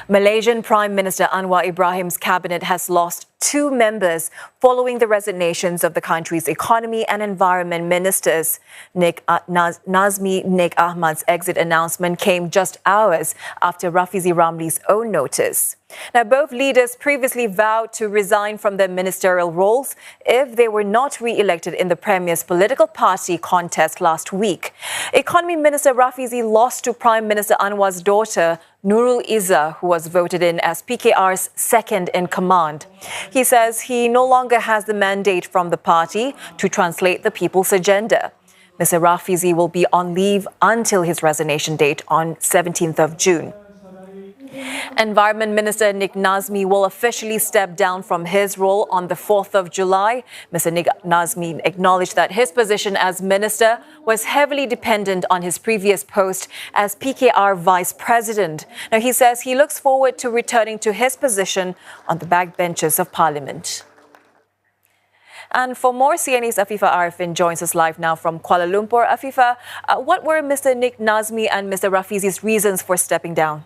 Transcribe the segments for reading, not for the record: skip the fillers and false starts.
Malaysian Prime Minister Anwar Ibrahim's cabinet has lost 2 members following the resignations of the country's economy and environment ministers. Nazmi Ahmad's exit announcement came just hours after Rafizi Ramli's own notice. Now, both leaders previously vowed to resign from their ministerial roles if they were not re-elected in the Premier's political party contest last week. Economy Minister Rafizi lost to Prime Minister Anwar's daughter, Nurul Izzah, who was voted in as PKR's second in command. He says he no longer has the mandate from the party to translate the people's agenda. Mr. Rafizi will be on leave until his resignation date on 17th of June. Environment Minister Nazmi will officially step down from his role on the 4th of July. Mr. Nazmi acknowledged that his position as minister was heavily dependent on his previous post as PKR Vice President. Now, he says he looks forward to returning to his position on the backbenches of Parliament. And for more, CNA's Afifah Ariffin joins us live now from Kuala Lumpur. Afifah, what were Mr. Nazmi and Mr. Rafizi's reasons for stepping down?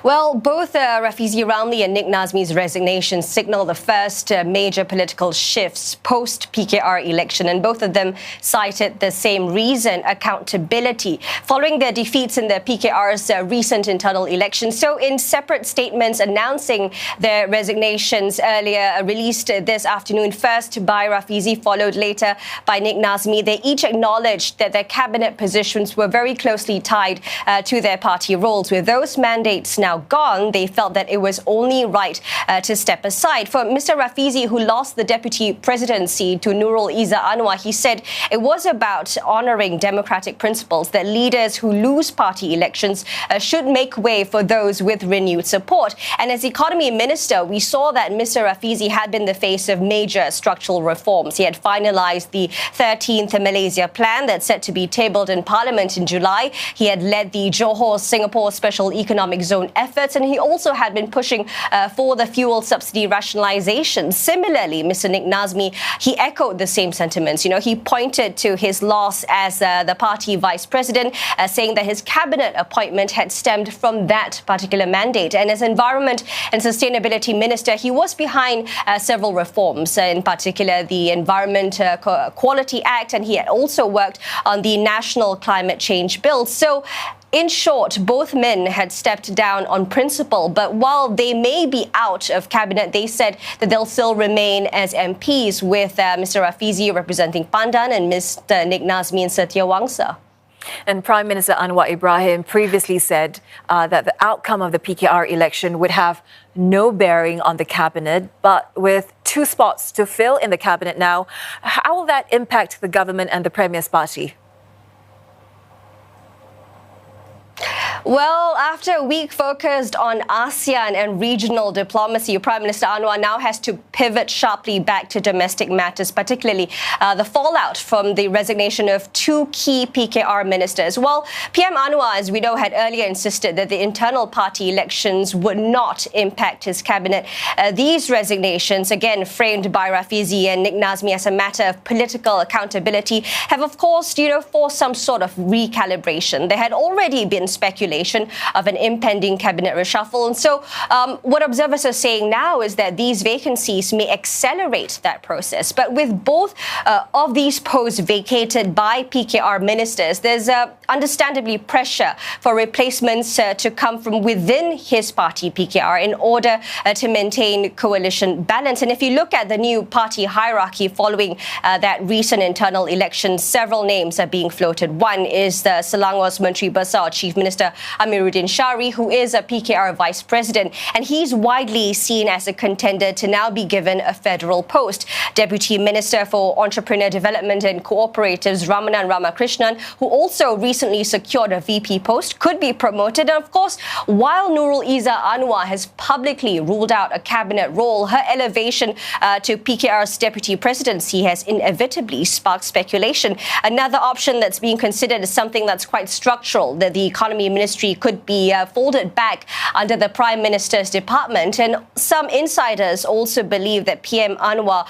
Well, both Rafizi Ramli and Nazmi's resignation signal the first major political shifts post-PKR election, and both of them cited the same reason: accountability, following their defeats in the PKR's recent internal elections. So in separate statements announcing their resignations earlier, released this afternoon, first by Rafizi, followed later by Nazmi, they each acknowledged that their cabinet positions were very closely tied to their party roles. With those mandates now gone, they felt that it was only right to step aside. For Mr. Rafizi, who lost the deputy presidency to Nurul Izzah Anwar, he said it was about honouring democratic principles, that leaders who lose party elections should make way for those with renewed support. And as Economy Minister, we saw that Mr. Rafizi had been the face of major structural reforms. He had finalised the 13th Malaysia plan that's set to be tabled in Parliament in July. He had led the Johor-Singapore Special Economic Zone efforts, and he also had been pushing for the fuel subsidy rationalisation. Similarly, Mr. Nazmi, he echoed the same sentiments. He pointed to his loss as the party vice president, saying that his cabinet appointment had stemmed from that particular mandate. And as Environment and Sustainability Minister, he was behind several reforms, in particular the Environment Quality Act, and he had also worked on the National Climate Change Bill. So, in short, both men had stepped down on principle, but while they may be out of cabinet, they said that they'll still remain as MPs, with Mr. Rafizi representing Pandan and Mr. Nazmi and Setiawangsa. And Prime Minister Anwar Ibrahim previously said that the outcome of the PKR election would have no bearing on the cabinet, but with 2 spots to fill in the cabinet now, how will that impact the government and the Premier's party? Well, after a week focused on ASEAN and regional diplomacy, Prime Minister Anwar now has to pivot sharply back to domestic matters, particularly the fallout from the resignation of 2 key PKR ministers. Well, PM Anwar, as we know, had earlier insisted that the internal party elections would not impact his cabinet. These resignations, again framed by Rafizi and Nazmi as a matter of political accountability, have, of course, forced some sort of recalibration. There had already been speculation of an impending cabinet reshuffle. And so what observers are saying now is that these vacancies may accelerate that process. But with both of these posts vacated by PKR ministers, there's understandably pressure for replacements to come from within his party, PKR, in order to maintain coalition balance. And if you look at the new party hierarchy following that recent internal election, several names are being floated. One is the Selangor's Menteri Besar, Chief Minister Amiruddin Shari, who is a PKR vice president, and he's widely seen as a contender to now be given a federal post. Deputy Minister for Entrepreneur Development and Cooperatives, Ramanan Ramakrishnan, who also recently secured a VP post, could be promoted. And of course, while Nurul Izzah Anwar has publicly ruled out a cabinet role, her elevation to PKR's deputy presidency has inevitably sparked speculation. Another option that's being considered is something that's quite structural, that the Economy Minister ministry could be folded back under the Prime Minister's department. And some insiders also believe that PM Anwar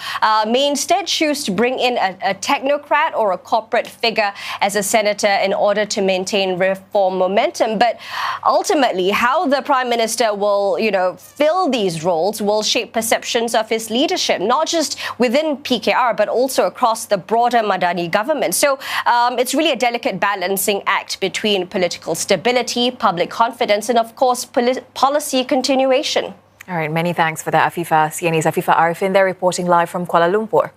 may instead choose to bring in a technocrat or a corporate figure as a senator in order to maintain reform momentum. But ultimately, how the Prime Minister will, fill these roles will shape perceptions of his leadership, not just within PKR, but also across the broader Madani government. So it's really a delicate balancing act between political stability, public confidence, and of course, policy continuation. All right, many thanks for that, Afifah. CNA's Afifah Ariffin there reporting live from Kuala Lumpur.